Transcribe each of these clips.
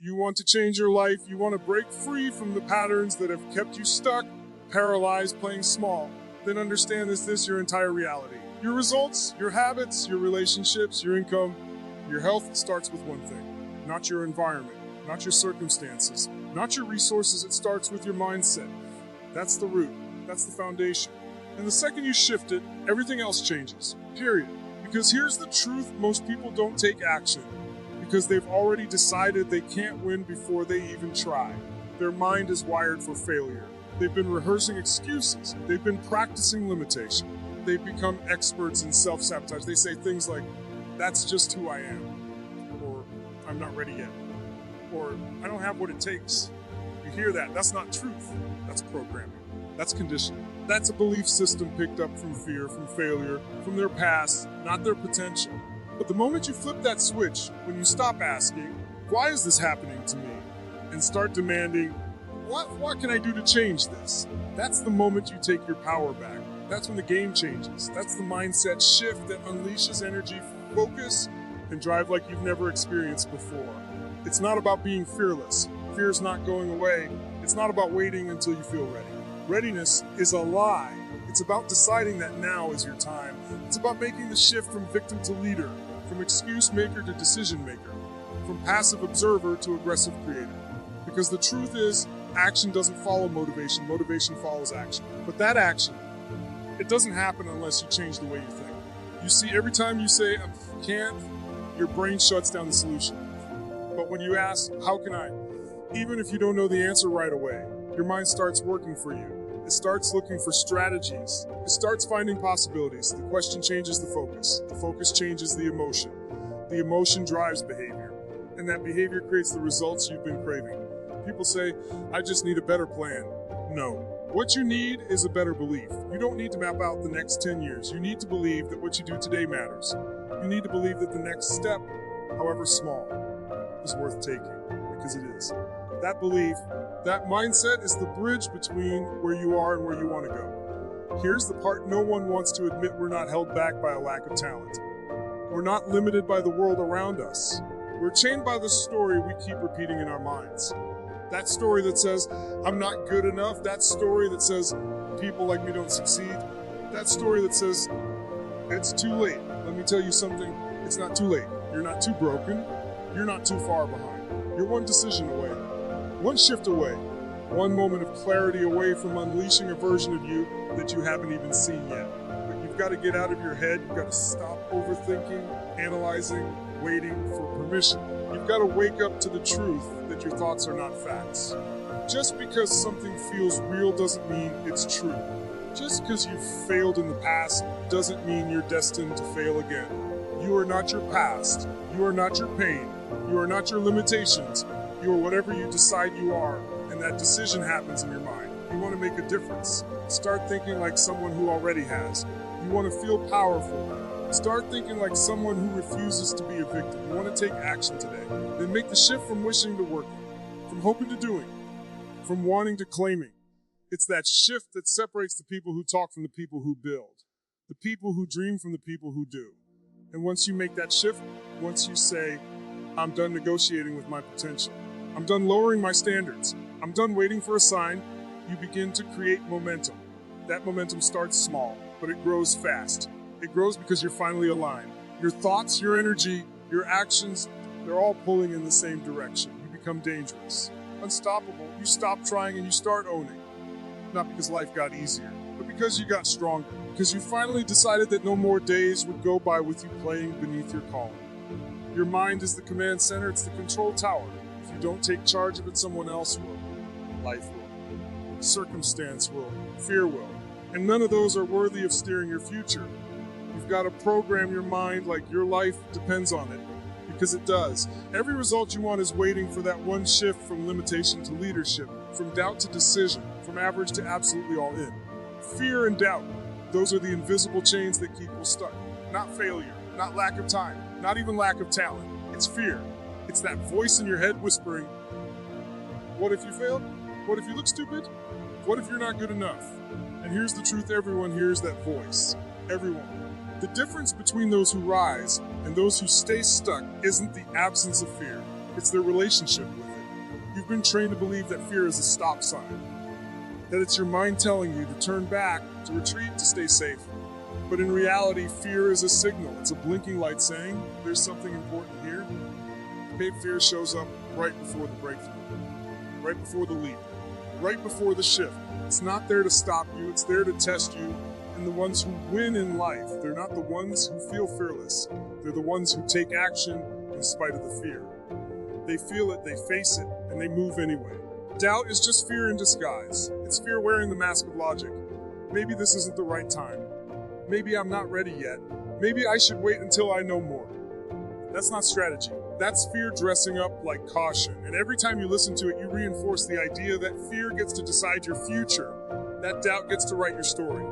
You want to change your life. You want to break free from the patterns that have kept you stuck, paralyzed, playing small. Then understand this your entire reality. Your results, your habits, your relationships, your income, your health starts with one thing. Not your environment, not your circumstances, not your resources. It starts with your mindset. That's the root. That's the foundation. And the second you shift it, everything else changes. Period. Because here's the truth, most people don't take action because they've already decided they can't win before they even try. Their mind is wired for failure. They've been rehearsing excuses. They've been practicing limitation. They've become experts in self-sabotage. They say things like, that's just who I am, or I'm not ready yet, or I don't have what it takes. You hear that? That's not truth. That's programming. That's conditioning. That's a belief system picked up from fear, from failure, from their past, not their potential. But the moment you flip that switch, when you stop asking, why is this happening to me? And start demanding, what can I do to change this? That's the moment you take your power back. That's when the game changes. That's the mindset shift that unleashes energy, focus, and drive like you've never experienced before. It's not about being fearless. Fear's not going away. It's not about waiting until you feel ready. Readiness is a lie. It's about deciding that now is your time. It's about making the shift from victim to leader, from excuse maker to decision maker, from passive observer to aggressive creator. Because the truth is, action doesn't follow motivation. Motivation follows action. But that action, it doesn't happen unless you change the way you think. You see, every time you say, I can't, your brain shuts down the solution. But when you ask, how can I? Even if you don't know the answer right away, your mind starts working for you. It starts looking for strategies. It starts finding possibilities. The question changes the focus. The focus changes the emotion. The emotion drives behavior. And that behavior creates the results you've been craving. People say, I just need a better plan. No. What you need is a better belief. You don't need to map out the next 10 years. You need to believe that what you do today matters. You need to believe that the next step, however small, is worth taking, because it is. That belief, that mindset is the bridge between where you are and where you want to go. Here's the part no one wants to admit: we're not held back by a lack of talent. We're not limited by the world around us. We're chained by the story we keep repeating in our minds. That story that says, I'm not good enough. That story that says, people like me don't succeed. That story that says, it's too late. Let me tell you something, it's not too late. You're not too broken. You're not too far behind. You're one decision away, one shift away, one moment of clarity away from unleashing a version of you that you haven't even seen yet. But you've got to get out of your head. You've got to stop overthinking, analyzing, waiting for permission. You've got to wake up to the truth that your thoughts are not facts. Just because something feels real doesn't mean it's true. Just because you've failed in the past doesn't mean you're destined to fail again. You are not your past. You are not your pain. You are not your limitations. You are whatever you decide you are, and that decision happens in your mind. You want to make a difference. Start thinking like someone who already has. You want to feel powerful. Start thinking like someone who refuses to be a victim. You want to take action today. Then make the shift from wishing to working, from hoping to doing, from wanting to claiming. It's that shift that separates the people who talk from the people who build, the people who dream from the people who do. And once you make that shift, once you say, I'm done negotiating with my potential, I'm done lowering my standards, I'm done waiting for a sign, you begin to create momentum. That momentum starts small, but it grows fast. It grows because you're finally aligned. Your thoughts, your energy, your actions, they're all pulling in the same direction. You become dangerous, unstoppable. You stop trying and you start owning. Not because life got easier, but because you got stronger. Because you finally decided that no more days would go by with you playing beneath your calling. Your mind is the command center, it's the control tower. If you don't take charge of it, someone else will. Life will. Circumstance will. Fear will. And none of those are worthy of steering your future. You've got to program your mind like your life depends on it, because it does. Every result you want is waiting for that one shift from limitation to leadership, from doubt to decision, from average to absolutely all in. Fear and doubt, those are the invisible chains that keep you stuck. Not failure, not lack of time, not even lack of talent. It's fear. It's that voice in your head whispering, what if you failed? What if you look stupid? What if you're not good enough? And here's the truth, everyone hears that voice. Everyone. The difference between those who rise and those who stay stuck isn't the absence of fear. it's their relationship with it. You've been trained to believe that fear is a stop sign, that it's your mind telling you to turn back, to retreat, to stay safe. But in reality, fear is a signal. It's a blinking light saying, there's something important here. Maybe fear shows up right before the breakthrough, right before the leap, right before the shift. It's not there to stop you, it's there to test you. And the ones who win in life, they're not the ones who feel fearless. They're the ones who take action in spite of the fear. They feel it, they face it, and they move anyway. Doubt is just fear in disguise. It's fear wearing the mask of logic. Maybe this isn't the right time. Maybe I'm not ready yet. Maybe I should wait until I know more. That's not strategy. That's fear dressing up like caution. And every time you listen to it, you reinforce the idea that fear gets to decide your future. That doubt gets to write your story.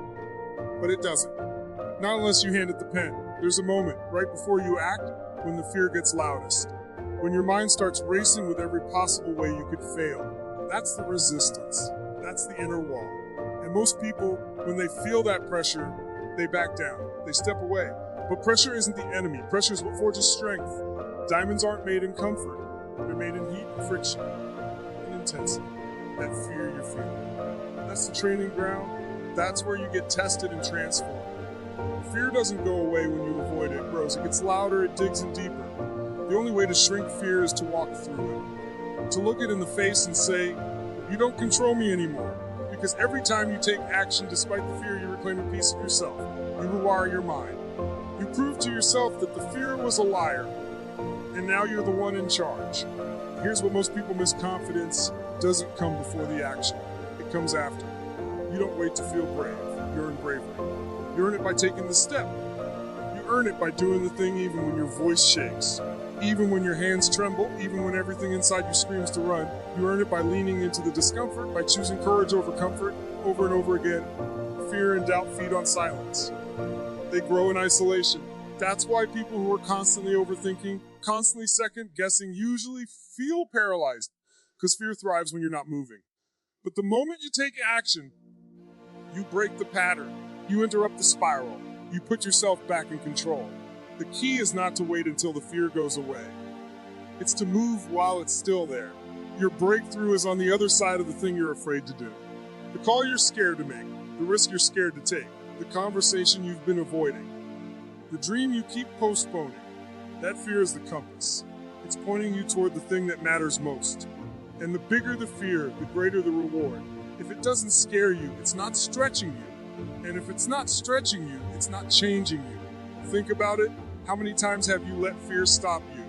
But it doesn't. Not unless you hand it the pen. There's a moment right before you act when the fear gets loudest. When your mind starts racing with every possible way you could fail. That's the resistance. That's the inner wall. And most people, when they feel that pressure, they back down. They step away. But pressure isn't the enemy. Pressure is what forges strength. Diamonds aren't made in comfort. They're made in heat and friction and intensity. That fear you're feeling. That's the training ground. That's where you get tested and transformed. Fear doesn't go away when you avoid it. It grows. It gets louder. It digs in deeper. The only way to shrink fear is to walk through it. To look it in the face and say, you don't control me anymore. Because every time you take action despite the fear, you reclaim a piece of yourself. You rewire your mind. You prove to yourself that the fear was a liar. And now you're the one in charge. Here's what most people miss: confidence doesn't come before the action. It comes after. You don't wait to feel brave. You earn bravery. You earn it by taking the step. You earn it by doing the thing even when your voice shakes. Even when your hands tremble, even when everything inside you screams to run. You earn it by leaning into the discomfort, by choosing courage over comfort, over and over again. Fear and doubt feed on silence. They grow in isolation. That's why people who are constantly overthinking, constantly second-guessing, usually feel paralyzed, because fear thrives when you're not moving. But the moment you take action, you break the pattern. You interrupt the spiral. You put yourself back in control. The key is not to wait until the fear goes away. It's to move while it's still there. Your breakthrough is on the other side of the thing you're afraid to do. The call you're scared to make, the risk you're scared to take, the conversation you've been avoiding, the dream you keep postponing. That fear is the compass. It's pointing you toward the thing that matters most. And the bigger the fear, the greater the reward. If it doesn't scare you, it's not stretching you. And if it's not stretching you, it's not changing you. Think about it. How many times have you let fear stop you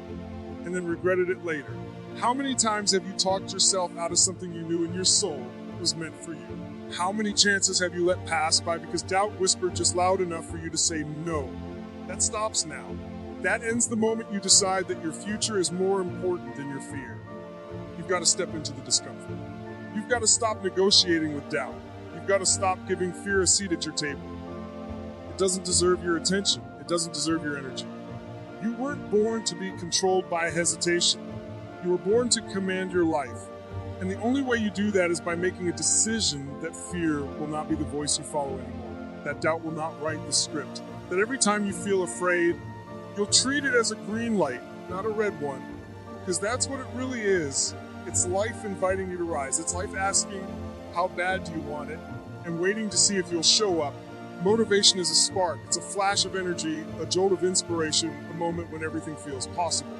and then regretted it later? How many times have you talked yourself out of something you knew in your soul was meant for you? How many chances have you let pass by because doubt whispered just loud enough for you to say no? That stops now. That ends the moment you decide that your future is more important than your fear. You've got to step into the discomfort. You've got to stop negotiating with doubt. You've got to stop giving fear a seat at your table. It doesn't deserve your attention. It doesn't deserve your energy. You weren't born to be controlled by hesitation. You were born to command your life. And the only way you do that is by making a decision that fear will not be the voice you follow anymore. That doubt will not write the script. That every time you feel afraid, you'll treat it as a green light, not a red one. Because that's what it really is. It's life inviting you to rise. It's life asking, how bad do you want it? And waiting to see if you'll show up. Motivation is a spark. It's a flash of energy, a jolt of inspiration, a moment when everything feels possible.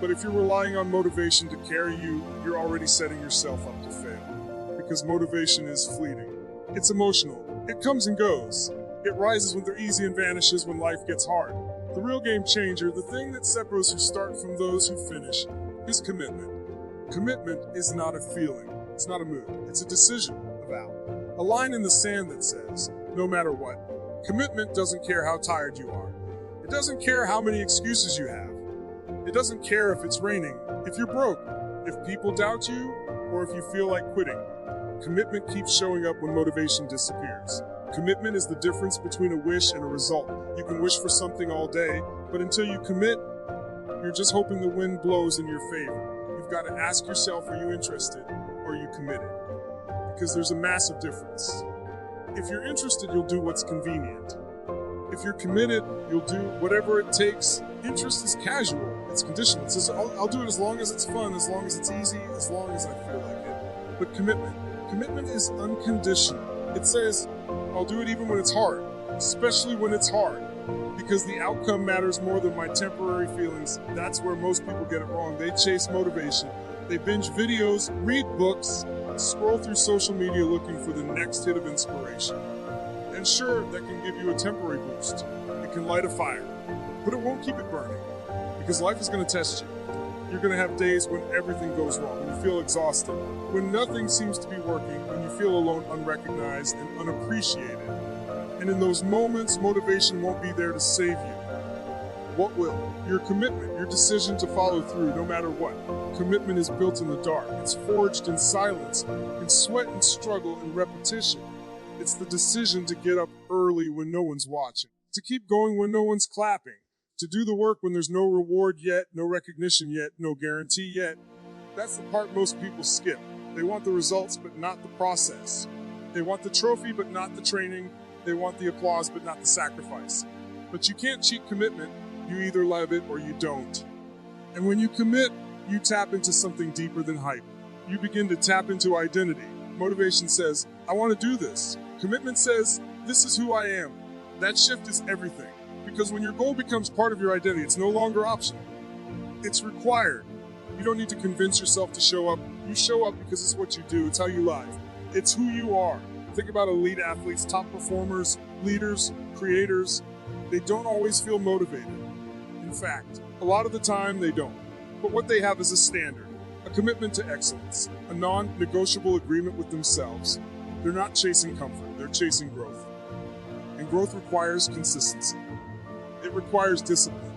But if you're relying on motivation to carry you, you're already setting yourself up to fail. Because motivation is fleeting. It's emotional. It comes and goes. It rises when they're easy and vanishes when life gets hard. The real game changer, the thing that separates who start from those who finish, is commitment. Commitment is not a feeling. It's not a mood. It's a decision, a vow. A line in the sand that says, no matter what. Commitment doesn't care how tired you are. It doesn't care how many excuses you have. It doesn't care if it's raining, if you're broke, if people doubt you, or if you feel like quitting. Commitment keeps showing up when motivation disappears. Commitment is the difference between a wish and a result. You can wish for something all day, but until you commit, you're just hoping the wind blows in your favor. You've got to ask yourself, are you interested or are you committed? Because there's a massive difference. If you're interested, you'll do what's convenient. If you're committed, you'll do whatever it takes. Interest is casual. It's conditional. It says, I'll do it as long as it's fun, as long as it's easy, as long as I feel like it. But commitment is unconditional. It says, I'll do it even when it's hard, especially when it's hard, because the outcome matters more than my temporary feelings. That's where most people get it wrong. They chase motivation. They binge videos, read books, scroll through social media looking for the next hit of inspiration. And sure, that can give you a temporary boost. It can light a fire, but it won't keep it burning, because life is going to test you. You're going to have days when everything goes wrong, when you feel exhausted, when nothing seems to be working, when you feel alone, unrecognized, and unappreciated. And in those moments, motivation won't be there to save you. What will? Your commitment, your decision to follow through no matter what. Commitment is built in the dark. It's forged in silence, in sweat and struggle and repetition. It's the decision to get up early when no one's watching, to keep going when no one's clapping, to do the work when there's no reward yet, no recognition yet, no guarantee yet. That's the part most people skip. They want the results, but not the process. They want the trophy, but not the training. They want the applause, but not the sacrifice. But you can't cheat commitment. You either love it or you don't. And when you commit, you tap into something deeper than hype. You begin to tap into identity. Motivation says, I want to do this. Commitment says, this is who I am. That shift is everything. Because when your goal becomes part of your identity, it's no longer optional. It's required. You don't need to convince yourself to show up. You show up because it's what you do. It's how you live. It's who you are. Think about elite athletes, top performers, leaders, creators. They don't always feel motivated. In fact, a lot of the time they don't. But what they have is a standard, a commitment to excellence, a non-negotiable agreement with themselves. They're not chasing comfort, they're chasing growth. And growth requires consistency. It requires discipline.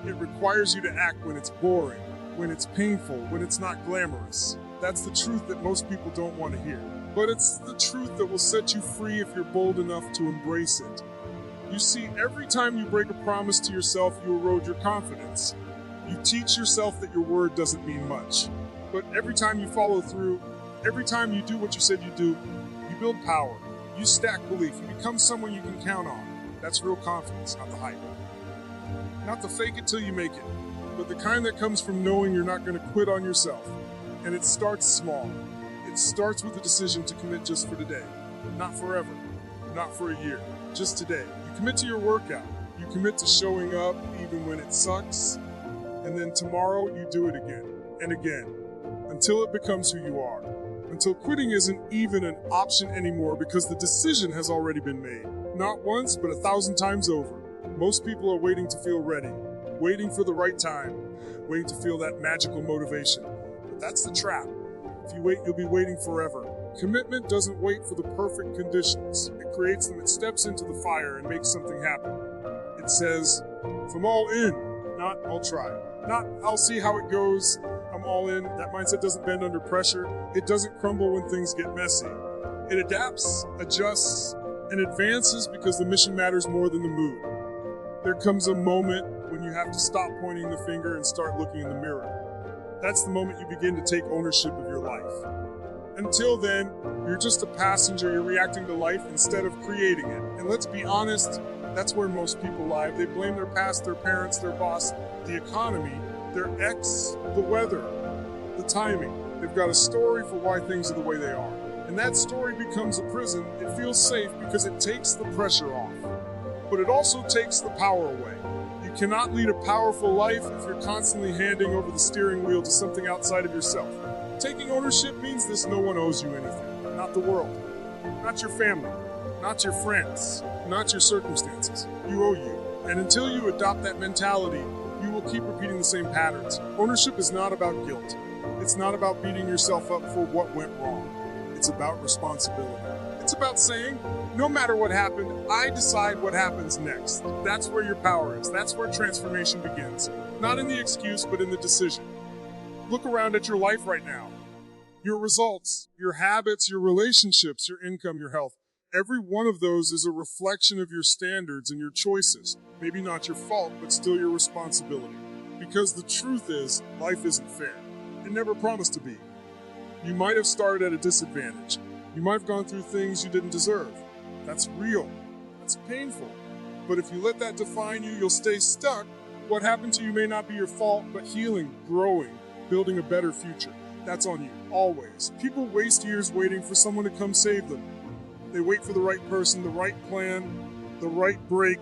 It requires you to act when it's boring, when it's painful, when it's not glamorous. That's the truth that most people don't want to hear. But it's the truth that will set you free if you're bold enough to embrace it. You see, every time you break a promise to yourself, you erode your confidence. You teach yourself that your word doesn't mean much. But every time you follow through, every time you do what you said you do, you build power. You stack belief. You become someone you can count on. That's real confidence, not the hype. Not the fake it till you make it, but the kind that comes from knowing you're not going to quit on yourself. And it starts small. It starts with a decision to commit just for today. Not forever. Not for a year. Just today. You commit to your workout. You commit to showing up even when it sucks. And then tomorrow you do it again and again until it becomes who you are. Until quitting isn't even an option anymore because the decision has already been made. Not once, but 1,000 times over. Most people are waiting to feel ready, waiting for the right time, waiting to feel that magical motivation. But that's the trap. If you wait, you'll be waiting forever. Commitment doesn't wait for the perfect conditions. It creates them. It steps into the fire and makes something happen. It says, if I'm all in, not I'll try. Not I'll see how it goes. I'm all in. That mindset doesn't bend under pressure. It doesn't crumble when things get messy. It adapts, adjusts, and advances because the mission matters more than the mood. There comes a moment when you have to stop pointing the finger and start looking in the mirror. That's the moment you begin to take ownership of your life. Until then, you're just a passenger. You're reacting to life instead of creating it. And let's be honest, that's where most people lie. They blame their past, their parents, their boss, the economy, their ex, the weather, the timing. They've got a story for why things are the way they are. And that story becomes a prison. It feels safe because it takes the pressure off. But it also takes the power away. You cannot lead a powerful life if you're constantly handing over the steering wheel to something outside of yourself. Taking ownership means this: no one owes you anything. Not the world. Not your family. Not your friends. Not your circumstances. You owe you. And until you adopt that mentality, you will keep repeating the same patterns. Ownership is not about guilt. It's not about beating yourself up for what went wrong. It's about responsibility. It's about saying, no matter what happened, I decide what happens next. That's where your power is. That's where transformation begins. Not in the excuse, but in the decision. Look around at your life right now. Your results, your habits, your relationships, your income, your health. Every one of those is a reflection of your standards and your choices. Maybe not your fault, but still your responsibility. Because the truth is, life isn't fair. It never promised to be. You might have started at a disadvantage. You might have gone through things you didn't deserve. That's real. That's painful. But if you let that define you, you'll stay stuck What happened to you may not be your fault, but healing, growing, building a better future, that's on you, always. People waste years waiting for someone to come save them. They wait for the right person, the right plan, the right break,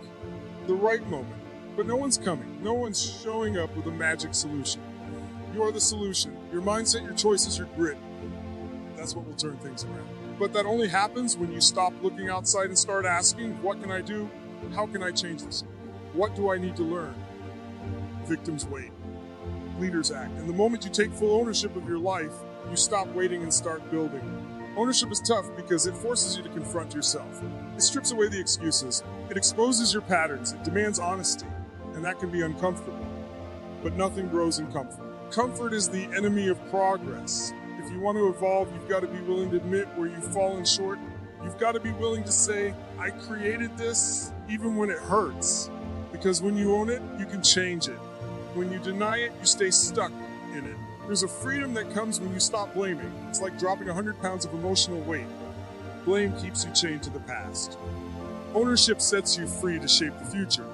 the right moment. But no one's coming. No one's showing up with a magic solution. You are the solution. Your mindset, your choices, your grit. That's what will turn things around. But that only happens when you stop looking outside and start asking, what can I do? How can I change this? What do I need to learn? Victims wait. Leaders act. And the moment you take full ownership of your life, you stop waiting and start building. Ownership is tough because it forces you to confront yourself. It strips away the excuses. It exposes your patterns. It demands honesty. And that can be uncomfortable. But nothing grows in comfort. Comfort is the enemy of progress. If you want to evolve, you've got to be willing to admit where you've fallen short. You've got to be willing to say, I created this, even when it hurts. Because when you own it, you can change it. When you deny it, you stay stuck in it. There's a freedom that comes when you stop blaming. It's like dropping 100 pounds of emotional weight. Blame keeps you chained to the past. Ownership sets you free to shape the future.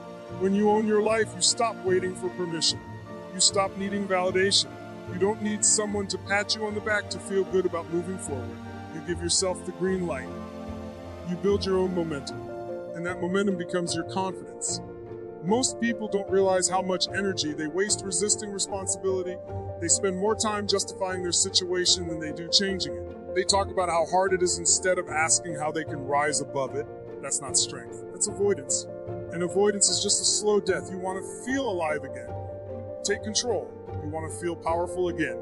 When you own your life, you stop waiting for permission. You stop needing validation. You don't need someone to pat you on the back to feel good about moving forward. You give yourself the green light. You build your own momentum, and that momentum becomes your confidence. Most people don't realize how much energy they waste resisting responsibility. They spend more time justifying their situation than they do changing it. They talk about how hard it is instead of asking how they can rise above it. That's not strength. That's avoidance. And avoidance is just a slow death. You want to feel alive again. Take control. You want to feel powerful again.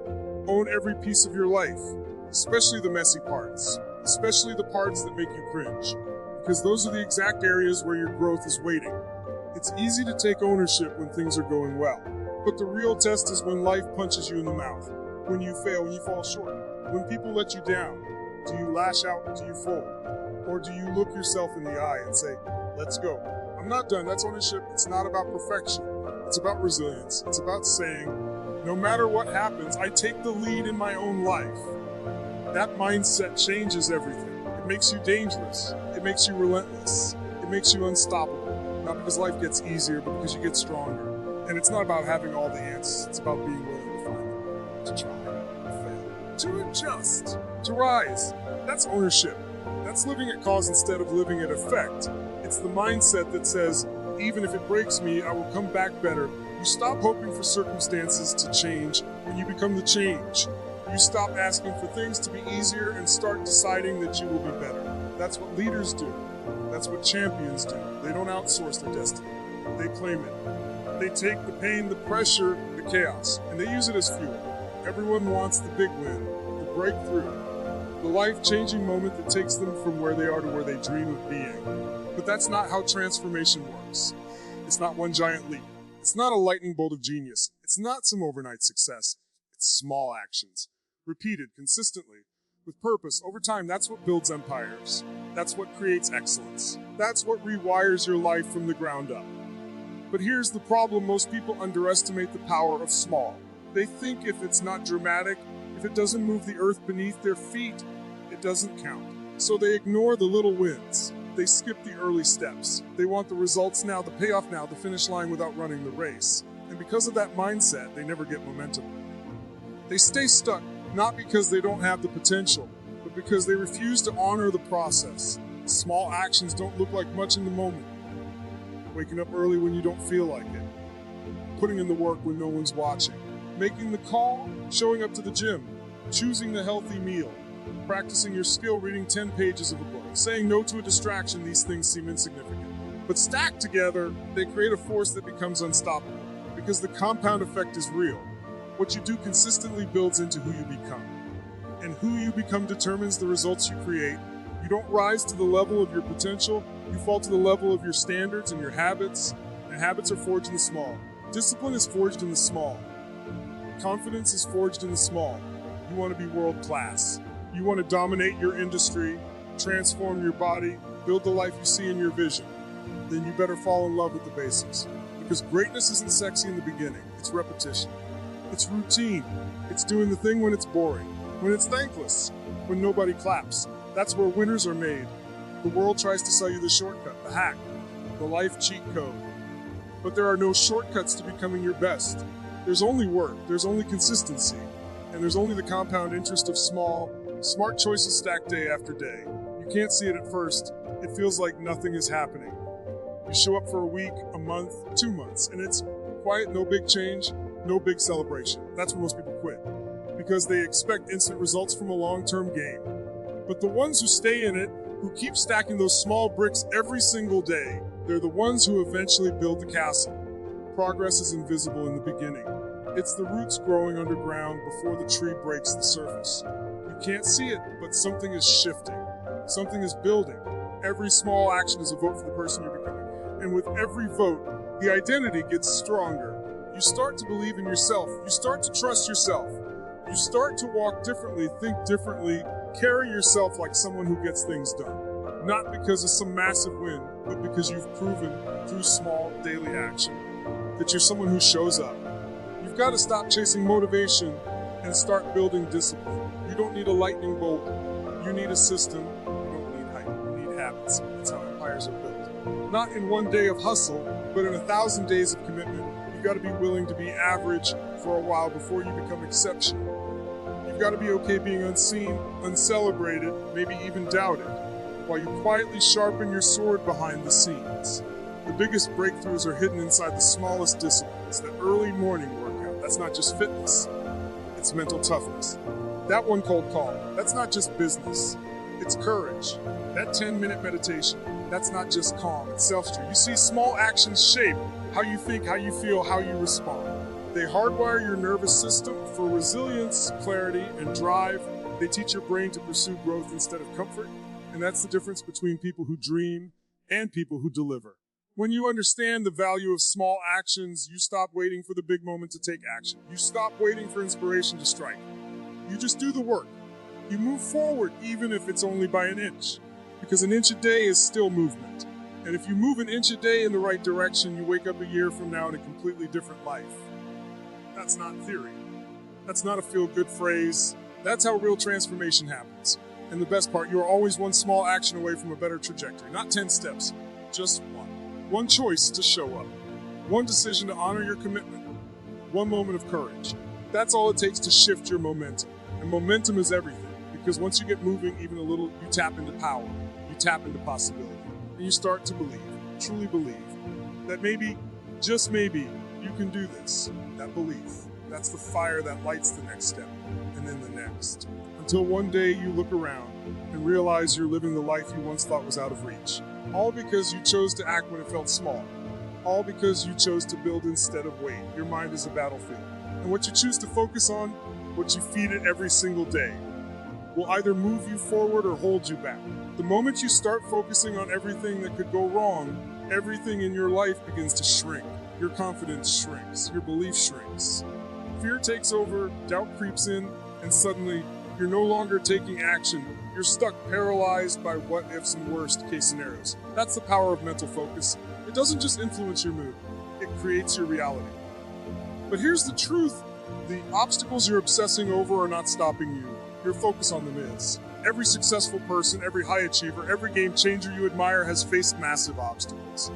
Own every piece of your life, especially the messy parts, especially the parts that make you cringe, because those are the exact areas where your growth is waiting. It's easy to take ownership when things are going well, but the real test is when life punches you in the mouth, when you fail, when you fall short, when people let you down. Do you lash out? Do you fold? Or do you look yourself in the eye and say, let's go? I'm not done. That's ownership. It's not about perfection. It's about resilience. It's about saying, no matter what happens, I take the lead in my own life. That mindset changes everything. It makes you dangerous. It makes you relentless. It makes you unstoppable. Not because life gets easier, but because you get stronger. And it's not about having all the answers. It's about being willing to find them, to try, to fail, to adjust, to rise. That's ownership. That's living at cause instead of living at effect. It's the mindset that says, even if it breaks me, I will come back better. You stop hoping for circumstances to change when you become the change. You stop asking for things to be easier and start deciding that you will be better. That's what leaders do. That's what champions do. They don't outsource their destiny. They claim it. They take the pain, the pressure, the chaos, and they use it as fuel. Everyone wants the big win, the breakthrough, the life-changing moment that takes them from where they are to where they dream of being. But that's not how transformation works. It's not one giant leap. It's not a lightning bolt of genius. It's not some overnight success. It's small actions, repeated consistently, with purpose. Over time, that's what builds empires. That's what creates excellence. That's what rewires your life from the ground up. But here's the problem. Most people underestimate the power of small. They think if it's not dramatic, if it doesn't move the earth beneath their feet, it doesn't count. So they ignore the little wins. They skip the early steps. They want the results now, the payoff now, the finish line without running the race. And because of that mindset, they never get momentum. They stay stuck, not because they don't have the potential, but because they refuse to honor the process. Small actions don't look like much in the moment. Waking up early when you don't feel like it. Putting in the work when no one's watching. Making the call, showing up to the gym. Choosing the healthy meal. Practicing your skill, reading 10 pages of a book. Saying no to a distraction, these things seem insignificant. But stacked together, they create a force that becomes unstoppable. Because the compound effect is real. What you do consistently builds into who you become. And who you become determines the results you create. You don't rise to the level of your potential, you fall to the level of your standards and your habits. And habits are forged in the small. Discipline is forged in the small. Confidence is forged in the small. You want to be world class. You want to dominate your industry, transform your body, build the life you see in your vision. Then you better fall in love with the basics. Because greatness isn't sexy in the beginning. It's repetition. It's routine. It's doing the thing when it's boring, when it's thankless, when nobody claps. That's where winners are made. The world tries to sell you the shortcut, the hack, the life cheat code. But there are no shortcuts to becoming your best. There's only work, there's only consistency, and there's only the compound interest of small, smart choices stacked day after day. You can't see it at first. It feels like nothing is happening. You show up for a week, a month, 2 months, and it's quiet, no big change, no big celebration. That's when most people quit, because they expect instant results from a long-term game. But the ones who stay in it, who keep stacking those small bricks every single day, they're the ones who eventually build the castle. Progress is invisible in the beginning. It's the roots growing underground before the tree breaks the surface. You can't see it, but something is shifting. Something is building. Every small action is a vote for the person you're becoming. And with every vote, the identity gets stronger. You start to believe in yourself. You start to trust yourself. You start to walk differently, think differently, carry yourself like someone who gets things done. Not because of some massive win, but because you've proven through small daily action that you're someone who shows up. You've got to stop chasing motivation and start building discipline. You don't need a lightning bolt. You need a system. You don't need hype. You need habits. That's how empires are built. Not in one day of hustle, but in 1,000 days of commitment. You've got to be willing to be average for a while before you become exceptional. You've got to be okay being unseen, uncelebrated, maybe even doubted, while you quietly sharpen your sword behind the scenes. The biggest breakthroughs are hidden inside the smallest disciplines. That early morning workout, that's not just fitness, it's mental toughness. That one cold call, that's not just business, it's courage. That 10-minute meditation, that's not just calm, it's self-true. You see, small actions shape how you think, how you feel, how you respond. They hardwire your nervous system for resilience, clarity, and drive. They teach your brain to pursue growth instead of comfort. And that's the difference between people who dream and people who deliver. When you understand the value of small actions, you stop waiting for the big moment to take action. You stop waiting for inspiration to strike. You just do the work. You move forward, even if it's only by an inch, because an inch a day is still movement. And if you move an inch a day in the right direction, you wake up a year from now in a completely different life. That's not theory. That's not a feel-good phrase. That's how real transformation happens. And the best part, you are always one small action away from a better trajectory. Not 10 steps, just one. One choice to show up. One decision to honor your commitment. One moment of courage. That's all it takes to shift your momentum. And momentum is everything. Because once you get moving even a little, you tap into power. You tap into possibility. And you start to believe, truly believe, that maybe, just maybe, you can do this. That belief, that's the fire that lights the next step, and then the next. Until one day you look around and realize you're living the life you once thought was out of reach. All because you chose to act when it felt small. All because you chose to build instead of wait. Your mind is a battlefield. And what you choose to focus on, what you feed it every single day, will either move you forward or hold you back. The moment you start focusing on everything that could go wrong, everything in your life begins to shrink. Your confidence shrinks. Your belief shrinks. Fear takes over, doubt creeps in, and suddenly you're no longer taking action. You're stuck, paralyzed by what-ifs and worst-case scenarios. That's the power of mental focus. It doesn't just influence your mood. It creates your reality. But here's the truth. The obstacles you're obsessing over are not stopping you. Your focus on them is. Every successful person, every high achiever, every game changer you admire has faced massive obstacles.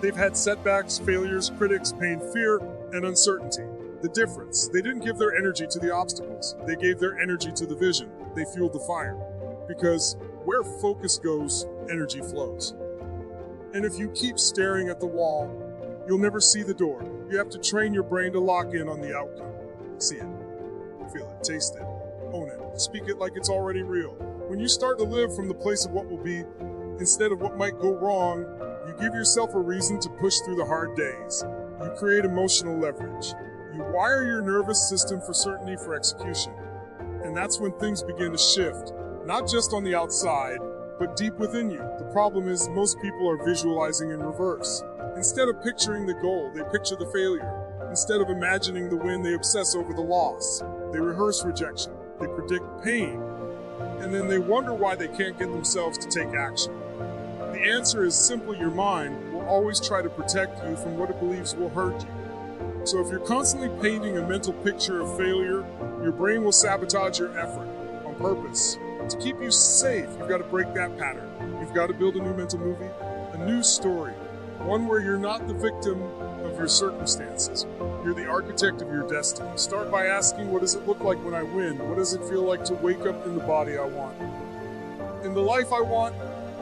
They've had setbacks, failures, critics, pain, fear, and uncertainty. The difference, they didn't give their energy to the obstacles. They gave their energy to the vision. They fueled the fire. Because where focus goes, energy flows. And if you keep staring at the wall, you'll never see the door. You have to train your brain to lock in on the outcome. See it, feel it, taste it, own it, speak it like it's already real. When you start to live from the place of what will be, instead of what might go wrong, you give yourself a reason to push through the hard days. You create emotional leverage. You wire your nervous system for certainty, for execution. And that's when things begin to shift, not just on the outside, but deep within you. The problem is most people are visualizing in reverse. Instead of picturing the goal, they picture the failure. Instead of imagining the win, they obsess over the loss. They rehearse rejection. They predict pain. And then they wonder why they can't get themselves to take action. The answer is simply your mind will always try to protect you from what it believes will hurt you. So if you're constantly painting a mental picture of failure, your brain will sabotage your effort on purpose. To keep you safe, you've got to break that pattern. You've got to build a new mental movie, a new story, One where you're not the victim of your circumstances. You're the architect of your destiny. Start by asking, what does it look like when I win? What does it feel like to wake up in the body I want? In the life I want,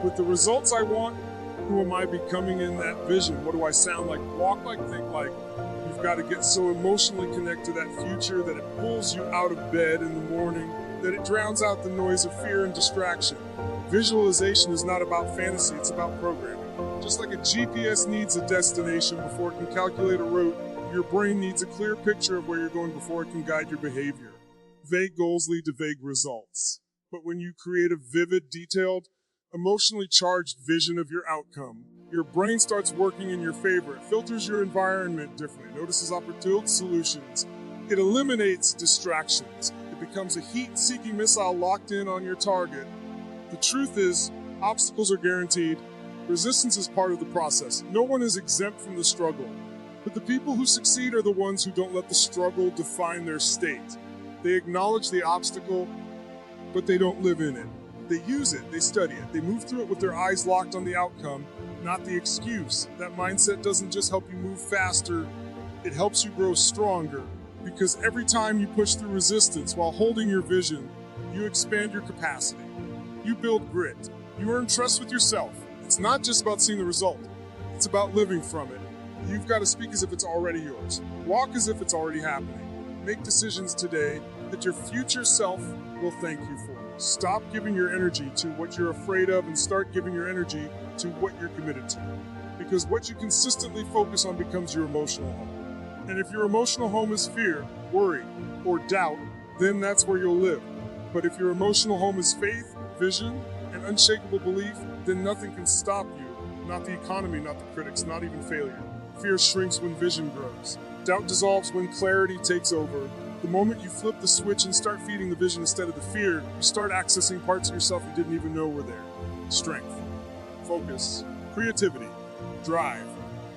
with the results I want, who am I becoming in that vision? What do I sound like, walk like, think like? You've got to get so emotionally connected to that future that it pulls you out of bed in the morning, that it drowns out the noise of fear and distraction. Visualization is not about fantasy, it's about programming. Just like a GPS needs a destination before it can calculate a route, your brain needs a clear picture of where you're going before it can guide your behavior. Vague goals lead to vague results. But when you create a vivid, detailed, emotionally charged vision of your outcome, your brain starts working in your favor. It filters your environment differently, notices opportune solutions. It eliminates distractions. It becomes a heat-seeking missile locked in on your target. The truth is, obstacles are guaranteed. Resistance is part of the process. No one is exempt from the struggle. But the people who succeed are the ones who don't let the struggle define their state. They acknowledge the obstacle, but they don't live in it. They use it, they study it, they move through it with their eyes locked on the outcome, not the excuse. That mindset doesn't just help you move faster, it helps you grow stronger. Because every time you push through resistance while holding your vision, you expand your capacity. You build grit. You earn trust with yourself. It's not just about seeing the result, it's about living from it. You've got to speak as if it's already yours. Walk as if it's already happening. Make decisions today that your future self will thank you for. Stop giving your energy to what you're afraid of and start giving your energy to what you're committed to. Because what you consistently focus on becomes your emotional home. And if your emotional home is fear, worry, or doubt, then that's where you'll live. But if your emotional home is faith, vision, and unshakable belief, then nothing can stop you. Not the economy, not the critics, not even failure. Fear shrinks when vision grows. Doubt dissolves when clarity takes over. The moment you flip the switch and start feeding the vision instead of the fear, you start accessing parts of yourself you didn't even know were there. Strength, focus, creativity, drive.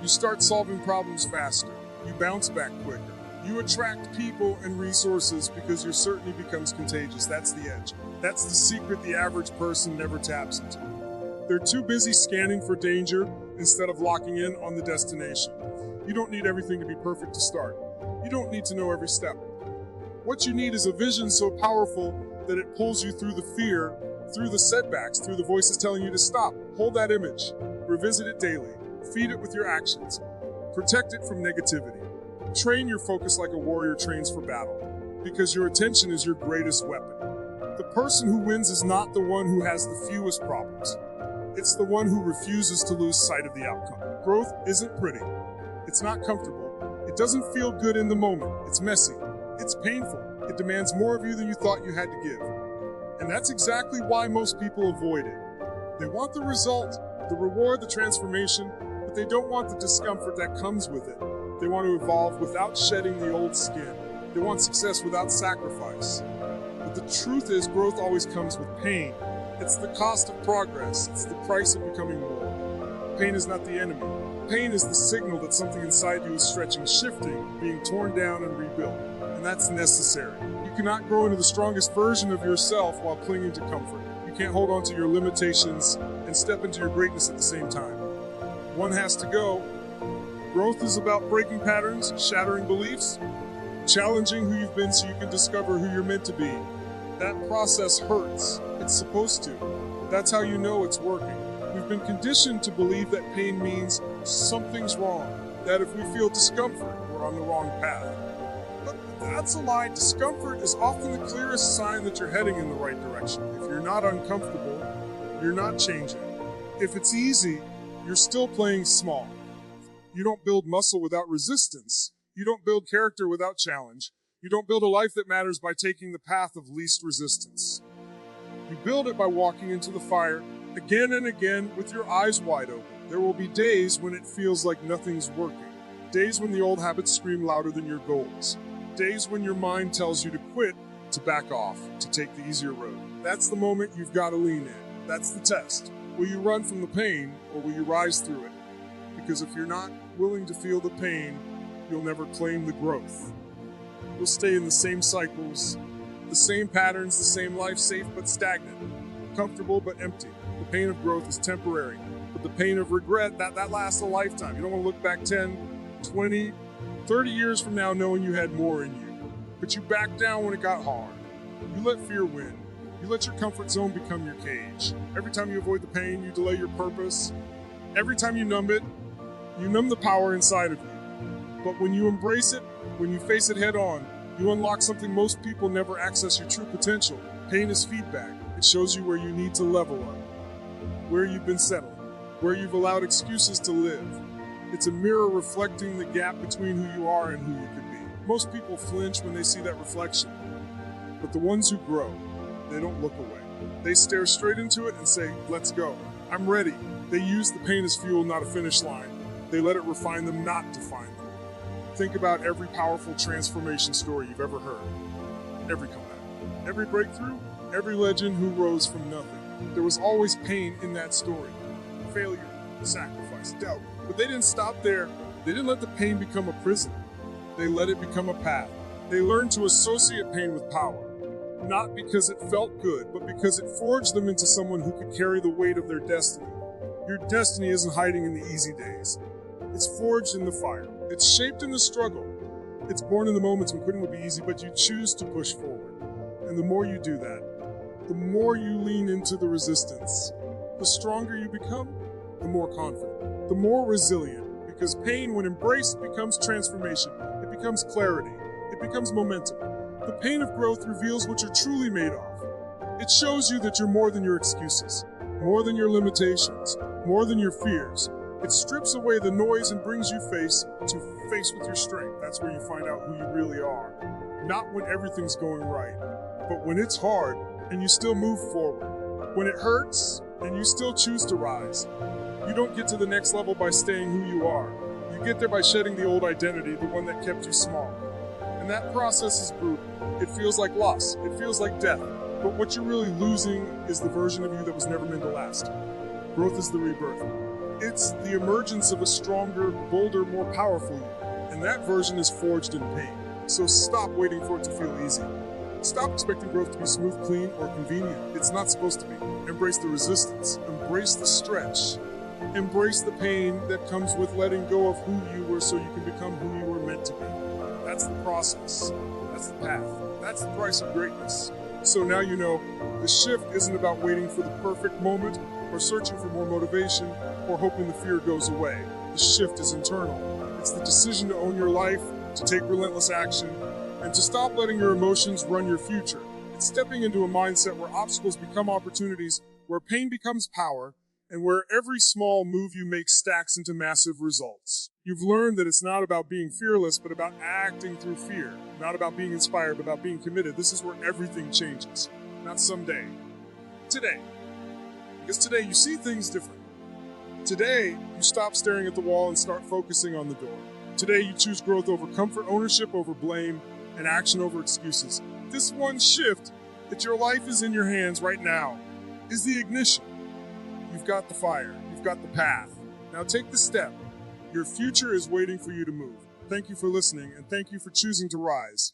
You start solving problems faster. You bounce back quicker. You attract people and resources because your certainty becomes contagious. That's the edge. That's the secret the average person never taps into. They're too busy scanning for danger instead of locking in on the destination. You don't need everything to be perfect to start. You don't need to know every step. What you need is a vision so powerful that it pulls you through the fear, through the setbacks, through the voices telling you to stop. Hold that image. Revisit it daily. Feed it with your actions. Protect it from negativity. Train your focus like a warrior trains for battle, because your attention is your greatest weapon. The person who wins is not the one who has the fewest problems. It's the one who refuses to lose sight of the outcome. Growth isn't pretty. It's not comfortable. It doesn't feel good in the moment. It's messy. It's painful. It demands more of you than you thought you had to give. And that's exactly why most people avoid it. They want the result, the reward, the transformation, but they don't want the discomfort that comes with it. They want to evolve without shedding the old skin. They want success without sacrifice. But the truth is, growth always comes with pain. It's the cost of progress. It's the price of becoming more. Pain is not the enemy. Pain is the signal that something inside you is stretching, shifting, being torn down and rebuilt. And that's necessary. You cannot grow into the strongest version of yourself while clinging to comfort. You can't hold on to your limitations and step into your greatness at the same time. One has to go. Growth is about breaking patterns, shattering beliefs, challenging who you've been so you can discover who you're meant to be. That process hurts. It's supposed to. That's how you know it's working. We've been conditioned to believe that pain means something's wrong, that if we feel discomfort, we're on the wrong path. But that's a lie. Discomfort is often the clearest sign that you're heading in the right direction. If you're not uncomfortable, you're not changing. If it's easy, you're still playing small. You don't build muscle without resistance. You don't build character without challenge. You don't build a life that matters by taking the path of least resistance. You build it by walking into the fire again and again with your eyes wide open. There will be days when it feels like nothing's working. Days when the old habits scream louder than your goals. Days when your mind tells you to quit, to back off, to take the easier road. That's the moment you've got to lean in. That's the test. Will you run from the pain, or will you rise through it? Because if you're not willing to feel the pain, you'll never claim the growth. You'll stay in the same cycles, the same patterns, the same life, safe but stagnant, comfortable but empty. The pain of growth is temporary. But the pain of regret, that lasts a lifetime. You don't want to look back 10, 20, 30 years from now knowing you had more in you. But you backed down when it got hard. You let fear win. You let your comfort zone become your cage. Every time you avoid the pain, you delay your purpose. Every time you numb it, you numb the power inside of you. But when you embrace it, when you face it head on, you unlock something most people never access: your true potential. Pain is feedback. It shows you where you need to level up, where you've been settling, where you've allowed excuses to live. It's a mirror reflecting the gap between who you are and who you could be. Most people flinch when they see that reflection, but the ones who grow, they don't look away. They stare straight into it and say, let's go. I'm ready. They use the pain as fuel, not a finish line. They let it refine them, not define them. Think about every powerful transformation story you've ever heard. Every comeback, every breakthrough, every legend who rose from nothing. There was always pain in that story. Failure, sacrifice, doubt. But they didn't stop there. They didn't let the pain become a prison. They let it become a path. They learned to associate pain with power. Not because it felt good, but because it forged them into someone who could carry the weight of their destiny. Your destiny isn't hiding in the easy days. It's forged in the fire. It's shaped in the struggle. It's born in the moments when quitting would be easy, but you choose to push forward. And the more you do that, the more you lean into the resistance. The stronger you become, the more confident, the more resilient. Because pain, when embraced, becomes transformation. It becomes clarity. It becomes momentum. The pain of growth reveals what you're truly made of. It shows you that you're more than your excuses, more than your limitations, more than your fears. It strips away the noise and brings you face with your strength. That's where you find out who you really are. Not when everything's going right, but when it's hard and you still move forward. When it hurts and you still choose to rise. You don't get to the next level by staying who you are. You get there by shedding the old identity, the one that kept you small. And that process is brutal. It feels like loss. It feels like death. But what you're really losing is the version of you that was never meant to last. Growth is the rebirth. It's the emergence of a stronger, bolder, more powerful you. And that version is forged in pain. So stop waiting for it to feel easy. Stop expecting growth to be smooth, clean, or convenient. It's not supposed to be. Embrace the resistance. Embrace the stretch. Embrace the pain that comes with letting go of who you were so you can become who you were meant to be. That's the process. That's the path. That's the price of greatness. So now you know, the shift isn't about waiting for the perfect moment or searching for more motivation or hoping the fear goes away. The shift is internal. It's the decision to own your life, to take relentless action, and to stop letting your emotions run your future. It's stepping into a mindset where obstacles become opportunities, where pain becomes power, and where every small move you make stacks into massive results. You've learned that it's not about being fearless, but about acting through fear. Not about being inspired, but about being committed. This is where everything changes. Not someday. Today. Because today you see things differently. Today, you stop staring at the wall and start focusing on the door. Today, you choose growth over comfort, ownership over blame, and action over excuses. This one shift that your life is in your hands right now is the ignition. You've got the fire. You've got the path. Now take the step. Your future is waiting for you to move. Thank you for listening, and thank you for choosing to rise.